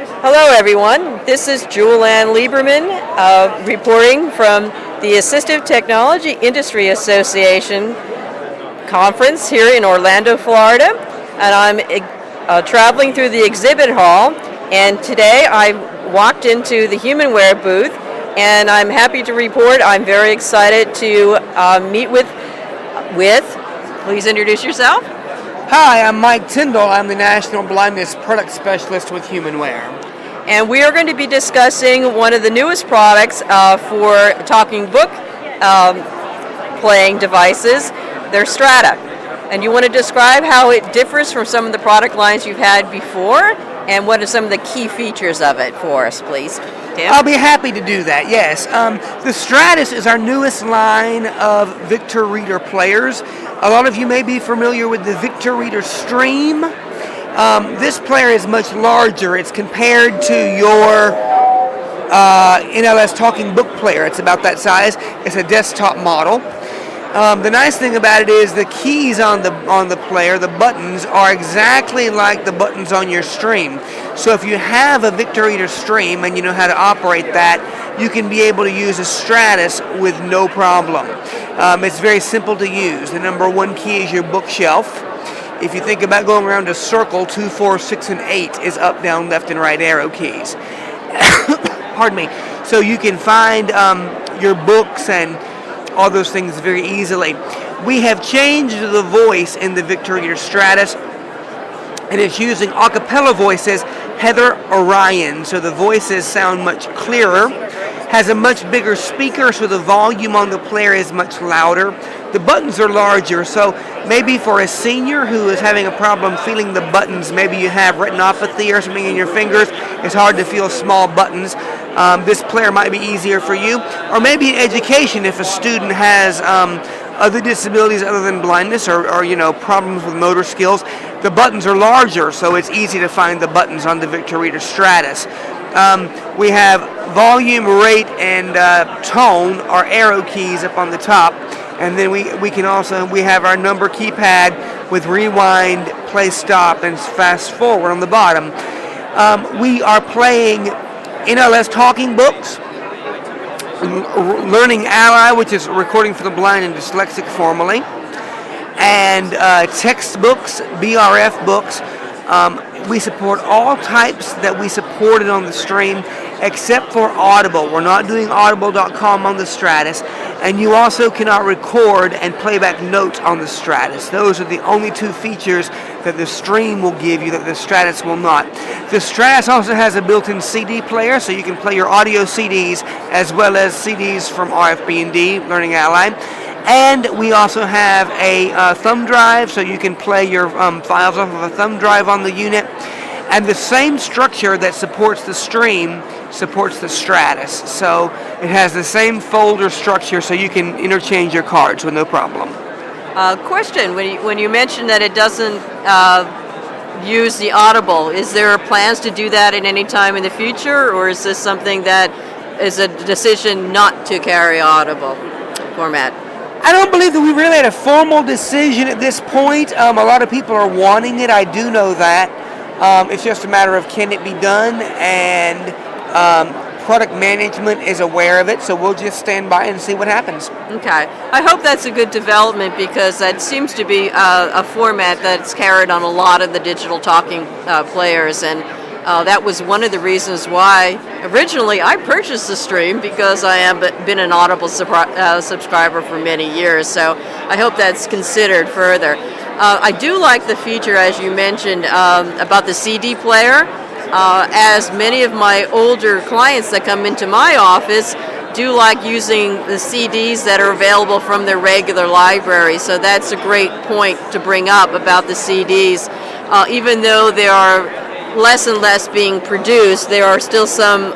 Hello, everyone. This is Julianne Lieberman reporting from the Assistive Technology Industry Association conference here in Orlando, Florida. And I'm traveling through the exhibit hall. And today I walked into the Humanware booth, and I'm happy to report I'm very excited to meet with. Please introduce yourself. Hi, I'm Mike Tyndall. I'm the National Blindness Product Specialist with Humanware. And we are going to be discussing one of the newest products for talking book playing devices, their Strata. And you want to describe how it differs from some of the product lines you've had before, and what are some of the key features of it for us, please? Tim? I'll be happy to do that, yes. The Stratus is our newest line of Victor Reader players. A lot of you may be familiar with the Victor Reader Stream. This player is much larger. It's compared to your NLS Talking Book player. It's about that size. It's a desktop model. The nice thing about it is the keys on the player, the buttons, are exactly like the buttons on your Stream. So if you have a Victor Reader Stream and you know how to operate that, you can be able to use a Stratus with no problem. It's very simple to use. The number one key is your bookshelf. If you think about going around a circle, 2, 4, 6, and 8 is up, down, left, and right arrow keys. Pardon me. So you can find your books and all those things very easily. We have changed the voice in the Victor Reader Stratus, and it's using a cappella voices, Heather Orion, so the voices sound much clearer. Has a much bigger speaker, so the volume on the player is much louder. The buttons are larger, so maybe for a senior who is having a problem feeling the buttons, maybe you have retinopathy or something in your fingers, it's hard to feel small buttons. This player might be easier for you. Or maybe in education, if a student has other disabilities other than blindness or problems with motor skills, the buttons are larger, so it's easy to find the buttons on the Victor Reader Stratus. We have volume, rate, and tone, our arrow keys up on the top, and then we have our number keypad with rewind, play, stop, and fast forward on the bottom. We are playing NLS Talking Books, Learning Ally, which is recording for the blind and dyslexic formally, and textbooks, BRF books. We support all types that we supported on the Stream except for Audible. We're not doing audible.com on the Stratus, and you also cannot record and playback notes on the Stratus. Those are the only two features that the Stream will give you that the Stratus will not. The Stratus also has a built-in CD player, so you can play your audio CDs as well as CDs from RFB&D, Learning Ally. And we also have a thumb drive, so you can play your files off of a thumb drive on the unit. And the same structure that supports the Stream supports the Stratus. So it has the same folder structure, so you can interchange your cards with no problem. Question, when you mentioned that it doesn't use the Audible, is there plans to do that at any time in the future, or is this something that is a decision not to carry Audible format? I don't believe that we really had a formal decision at this point. A lot of people are wanting it. I do know that. It's just a matter of can it be done, and product management is aware of it, so we'll just stand by and see what happens. Okay. I hope that's a good development, because that seems to be a format that's carried on a lot of the digital talking players, and that was one of the reasons why originally I purchased the Stream, because I have been an Audible subscriber for many years, so I hope that's considered further. I do like the feature, as you mentioned, about the CD player, as many of my older clients that come into my office do like using the CDs that are available from their regular library, so that's a great point to bring up about the CDs. Even though there are less and less being produced, there are still some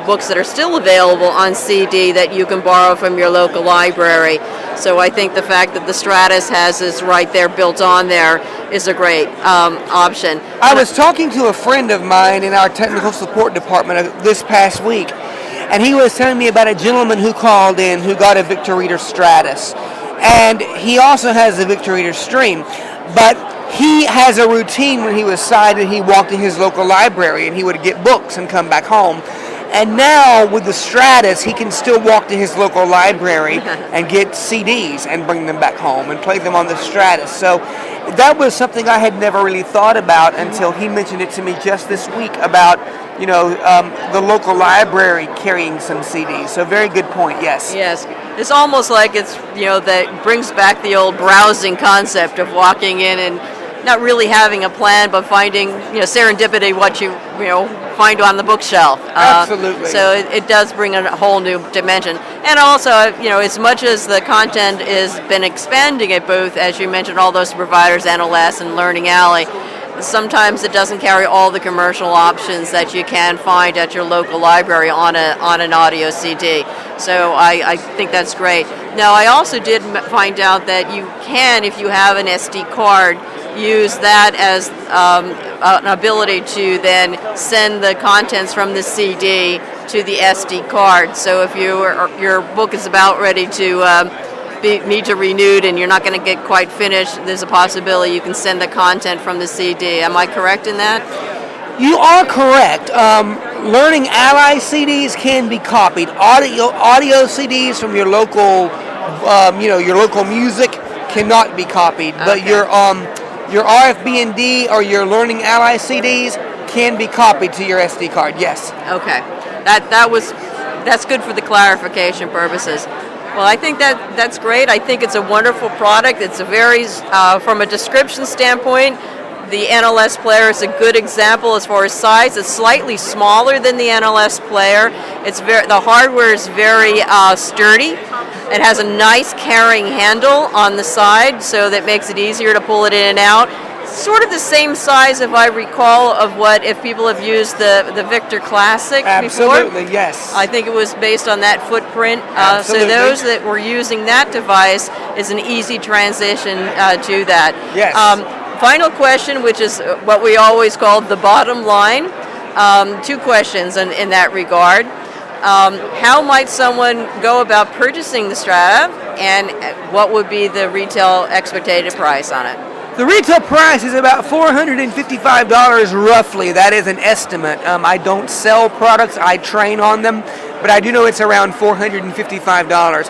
books that are still available on CD that you can borrow from your local library. So I think the fact that the Stratus has this right there built on there is a great option. I was talking to a friend of mine in our technical support department this past week, and he was telling me about a gentleman who called in who got a Victor Reader Stratus. And he also has a Victor Reader Stream. But he has a routine when he was sighted. He walked to his local library and he would get books and come back home. And now with the Stratus, he can still walk to his local library and get CDs and bring them back home and play them on the Stratus. So that was something I had never really thought about until he mentioned it to me just this week about, the local library carrying some CDs. So very good point, yes. Yes. It's almost like it's, that brings back the old browsing concept of walking in and not really having a plan, but finding, serendipity what you find on the bookshelf. Absolutely. So it does bring a whole new dimension. And also, as much as the content has been expanding at both, as you mentioned, all those providers, NLS and Learning Alley, sometimes it doesn't carry all the commercial options that you can find at your local library on an audio CD. So I think that's great. Now, I also did find out that you can, if you have an SD card, use that as an ability to then send the contents from the CD to the SD card. So if your book is about ready to need to renewed and you're not going to get quite finished, there's a possibility you can send the content from the CD. Am I correct in that? You are correct. Learning Ally CDs can be copied. Audio CDs from your local, your local music cannot be copied. Okay. But your RFB&D or your Learning Ally CDs can be copied to your SD card. Yes. Okay. That's good for the clarification purposes. Well, I think that's great. I think it's a wonderful product. It's a very, from a description standpoint, the NLS player is a good example as far as size. It's slightly smaller than the NLS player. The hardware is very sturdy. It has a nice carrying handle on the side, so that makes it easier to pull it in and out. Sort of the same size, if I recall, of what if people have used the Victor Classic before. Absolutely, yes. I think it was based on that footprint. So those that were using that device is an easy transition to that. Yes. Final question, which is what we always call the bottom line. Two questions in that regard. How might someone go about purchasing the Strata, and what would be the retail expected price on it? The retail price is about $455 roughly. That is an estimate. I don't sell products, I train on them, but I do know it's around $455.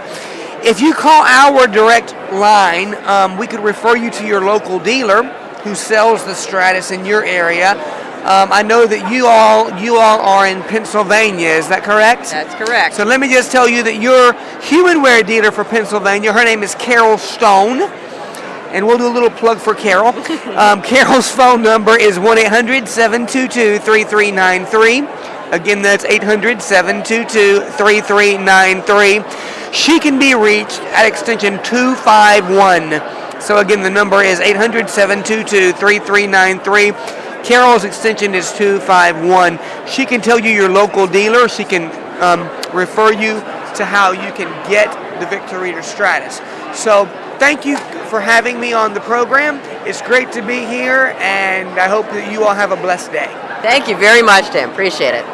If you call our direct line, we could refer you to your local dealer who sells the Stratus in your area. I know that you all are in Pennsylvania, is that correct? That's correct. So let me just tell you that your Humanware dealer for Pennsylvania, her name is Carol Stone. And we'll do a little plug for Carol. Carol's phone number is 1-800-722-3393. Again, that's 800-722-3393. She can be reached at extension 251. So again, the number is 800-722-3393. Carol's extension is 251. She can tell you your local dealer. She can refer you to how you can get the Victor Reader Stratus. So thank you for having me on the program. It's great to be here, and I hope that you all have a blessed day. Thank you very much, Tim. Appreciate it.